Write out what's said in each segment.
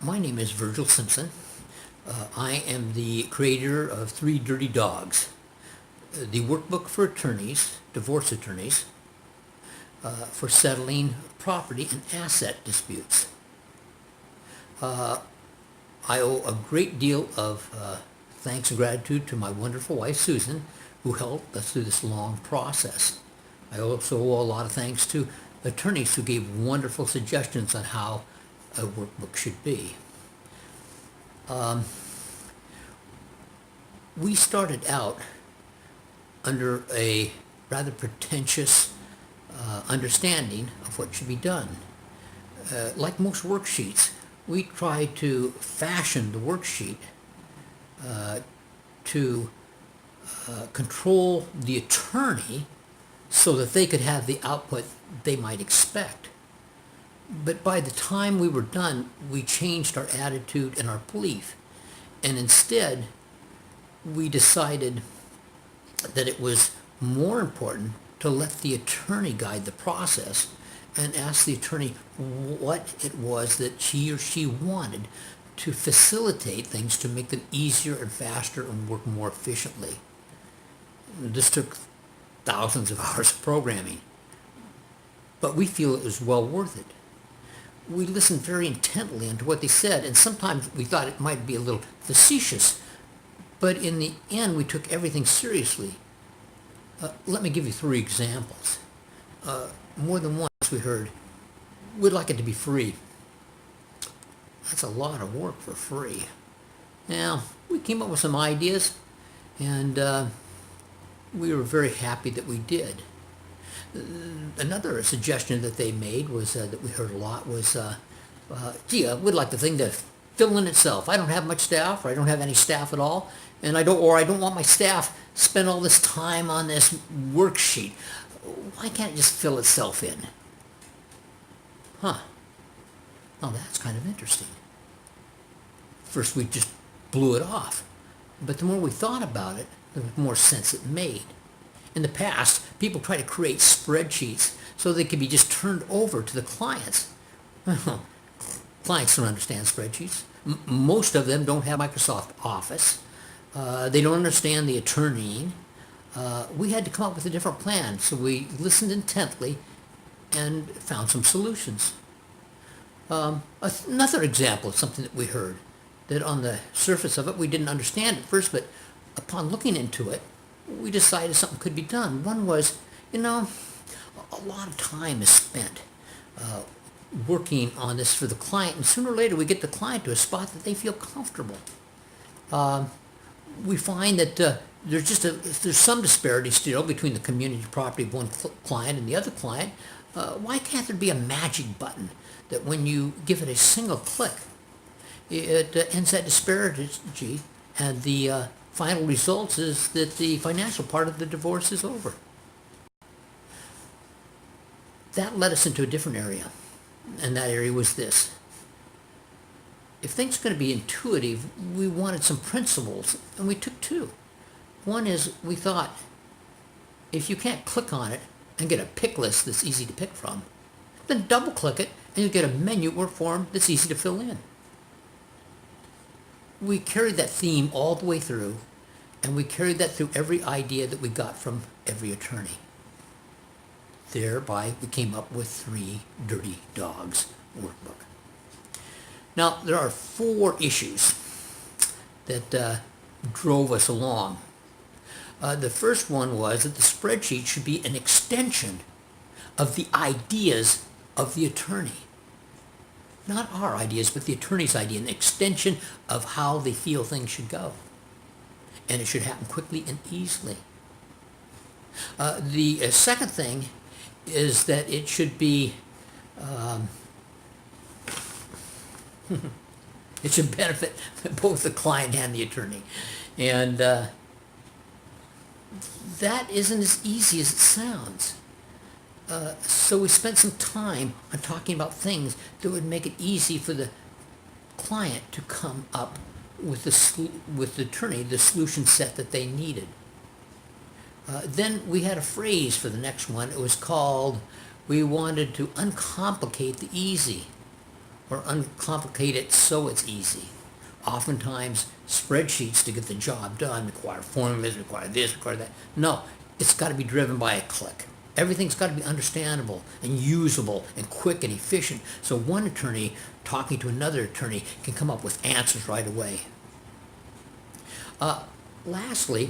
My name is Virgil Simpson. I am the creator of Three Dirty Dogs, the workbook for attorneys, divorce attorneys, for settling property and asset disputes. I owe a great deal of thanks and gratitude to my wonderful wife, Susan, who helped us through this long process. I also owe a lot of thanks to attorneys who gave wonderful suggestions on how a workbook should be. We started out under a rather pretentious understanding of what should be done. Like most worksheets, we tried to fashion the worksheet to control the attorney so that they could have the output they might expect. But by the time we were done, we changed our attitude and our belief. And instead, we decided that it was more important to let the attorney guide the process and ask the attorney what it was that he or she wanted to facilitate things to make them easier and faster and work more efficiently. This took thousands of hours of programming, but we feel it was well worth it. We listened very intently into what they said, and sometimes we thought it might be a little facetious, but in the end we took everything seriously. Let me give you 3 examples. More than once we heard, "We'd like it to be free." That's a lot of work for free. Now, we came up with some ideas, and we were very happy that we did. Another suggestion that they made was that we heard a lot was, "Gee, we'd like the thing to fill in itself. I don't have much staff, or I don't have any staff at all, and I don't want my staff spend all this time on this worksheet. Why can't it just fill itself in?" Huh. Well, that's kind of interesting. First, we just blew it off, but the more we thought about it, the more sense it made. In the past, people try to create spreadsheets so they can be just turned over to the clients. Well, clients don't understand spreadsheets. Most of them don't have Microsoft Office. They don't understand the attorneying. We had to come up with a different plan, so we listened intently and found some solutions. Another example of something that we heard, that on the surface of it we didn't understand at first, but upon looking into it, we decided something could be done. One was, a lot of time is spent working on this for the client, and sooner or later we get the client to a spot that they feel comfortable. We find that there's some disparity still between the community property of one client and the other client. Why can't there be a magic button that when you give it a single click, it ends that disparity, and the final result is that the financial part of the divorce is over? That led us into a different area, and that area was this. If things are going to be intuitive, we wanted some principles, and we took 2. One is, we thought, if you can't click on it and get a pick list that's easy to pick from, then double click it and you get a menu or form that's easy to fill in. We carried that theme all the way through, and we carried that through every idea that we got from every attorney. Thereby, we came up with Three Dirty Dogs workbook. Now, there are 4 issues that drove us along. The first one was that the spreadsheet should be an extension of the ideas of the attorney. Not our ideas, but the attorney's idea, an extension of how they feel things should go. And it should happen quickly and easily. The second thing is that it should be, it should benefit both the client and the attorney. And that isn't as easy as it sounds. So we spent some time on talking about things that would make it easy for the client to come up with the attorney the solution set that they needed. Then we had a phrase for the next one. It was called, we wanted to uncomplicate the easy. or uncomplicate it so it's easy. Oftentimes, spreadsheets to get the job done require formulas, require this, require that. No, it's got to be driven by a click. Everything's got to be understandable and usable and quick and efficient, so one attorney talking to another attorney can come up with answers right away. Lastly,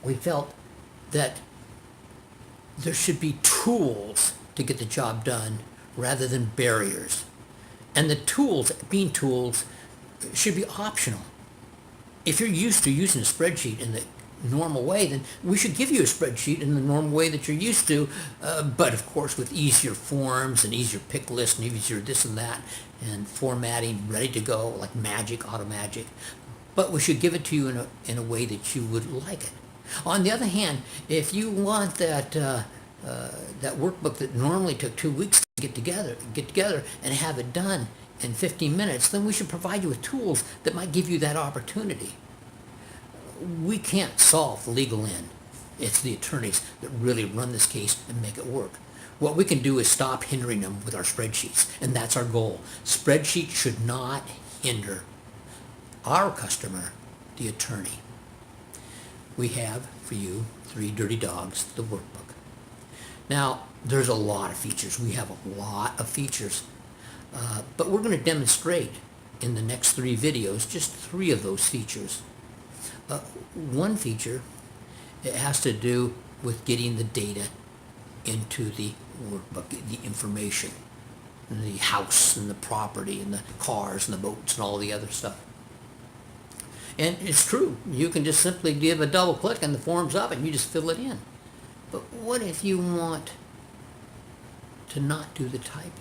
we felt that there should be tools to get the job done rather than barriers. And the tools, being tools, should be optional. If you're used to using a spreadsheet in the normal way, then we should give you a spreadsheet in the normal way that you're used to, but of course with easier forms and easier pick lists and easier this and that, and formatting ready to go, like magic, automagic. But we should give it to you in a way that you would like it. On the other hand, if you want that workbook that normally took 2 weeks to get together and have it done in 15 minutes, then we should provide you with tools that might give you that opportunity. We can't solve the legal end. It's the attorneys that really run this case and make it work. What we can do is stop hindering them with our spreadsheets, and that's our goal. Spreadsheets should not hinder our customer, the attorney. We have for you 3 Dirty Dogs, the workbook. Now, there's a lot of features. We have a lot of features, but we're going to demonstrate in the next 3 videos just 3 of those features. One feature, it has to do with getting the data into the workbook, the information, the house and the property and the cars and the boats and all the other stuff. And it's true, you can just simply give a double click and the form's up and you just fill it in. But what if you want to not do the typing?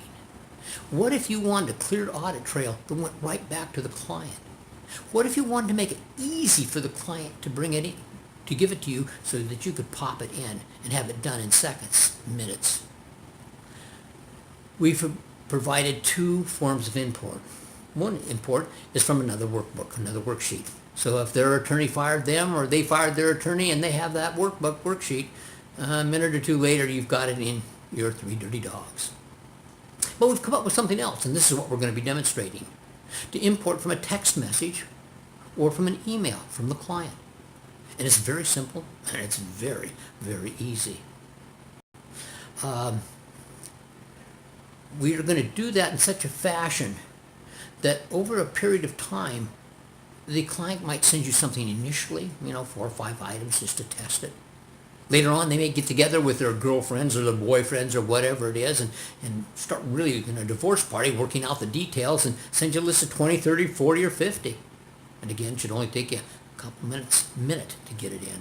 What if you wanted a clear audit trail that went right back to the client? What if you wanted to make it easy for the client to bring it in, to give it to you so that you could pop it in and have it done in seconds, minutes? We've provided 2 forms of import. One import is from another workbook, another worksheet. So if their attorney fired them or they fired their attorney and they have that worksheet, a minute or 2 later you've got it in your 3 Dirty Dogs. But we've come up with something else, and this is what we're going to be demonstrating. To import from a text message or from an email from the client. And it's very simple and it's very, very easy. We are going to do that in such a fashion that over a period of time, the client might send you something initially, 4 or 5 items just to test it. Later on, they may get together with their girlfriends or their boyfriends or whatever it is and start really in a divorce party working out the details and send you a list of 20, 30, 40, or 50. And again, it should only take you a couple minute to get it in.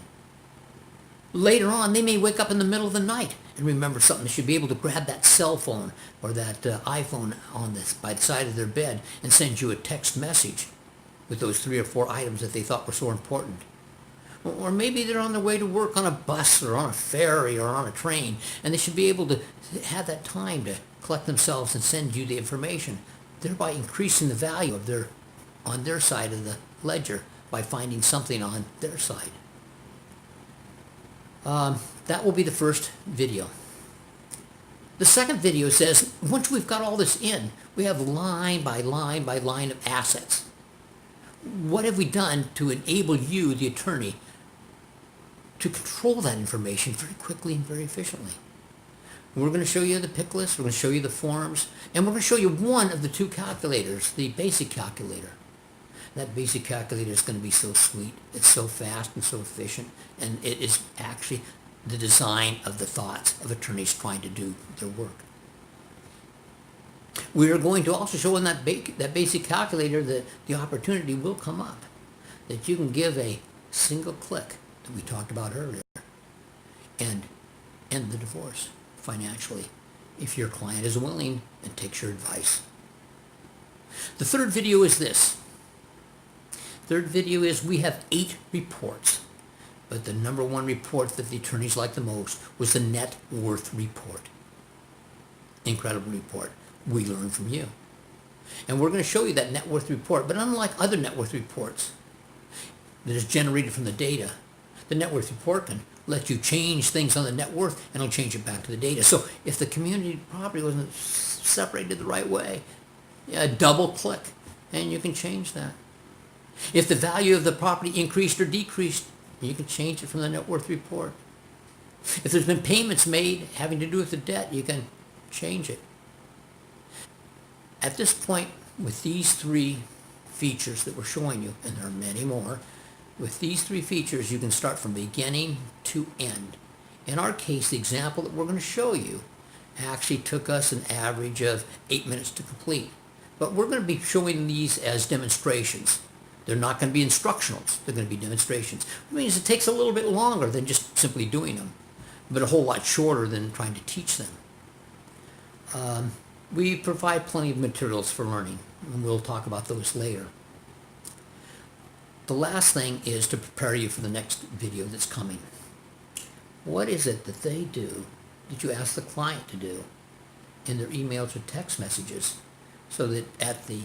Later on, they may wake up in the middle of the night and remember something. They should be able to grab that cell phone or that iPhone by the side of their bed and send you a text message with those 3 or 4 items that they thought were so important. Or maybe they're on their way to work on a bus or on a ferry or on a train, and they should be able to have that time to collect themselves and send you the information, thereby increasing the value of on their side of the ledger by finding something on their side. That will be the first video. The second video says, once we've got all this in, we have line by line by line of assets. What have we done to enable you, the attorney, to control that information very quickly and very efficiently? We're going to show you the pick list, we're going to show you the forms, and we're going to show you one of the 2 calculators, the basic calculator. That basic calculator is going to be so sweet, it's so fast and so efficient, and it is actually the design of the thoughts of attorneys trying to do their work. We are going to also show in that basic calculator that the opportunity will come up, that you can give a single click that we talked about earlier and end the divorce financially if your client is willing and takes your advice. The third video is this. Third video is we have 8 reports, but the number 1 report that the attorneys liked the most was the net worth report. Incredible report. We learn from you. And we're going to show you that net worth report, but unlike other net worth reports that is generated from the data, The net worth report can let you change things on the net worth, and it'll change it back to the data. So if the community property wasn't separated the right way, double click and you can change that. If the value of the property increased or decreased, you can change it from the net worth report. If there's been payments made having to do with the debt, you can change it. At this point, with these three features that we're showing you, and there are many more, with these three features, you can start from beginning to end. In our case, the example that we're going to show you actually took us an average of 8 minutes to complete. But we're going to be showing these as demonstrations. They're not going to be instructionals. They're going to be demonstrations. Which means it takes a little bit longer than just simply doing them, but a whole lot shorter than trying to teach them. We provide plenty of materials for learning, and we'll talk about those later. The last thing is to prepare you for the next video that's coming. What is it that they do that you ask the client to do in their emails or text messages so that at the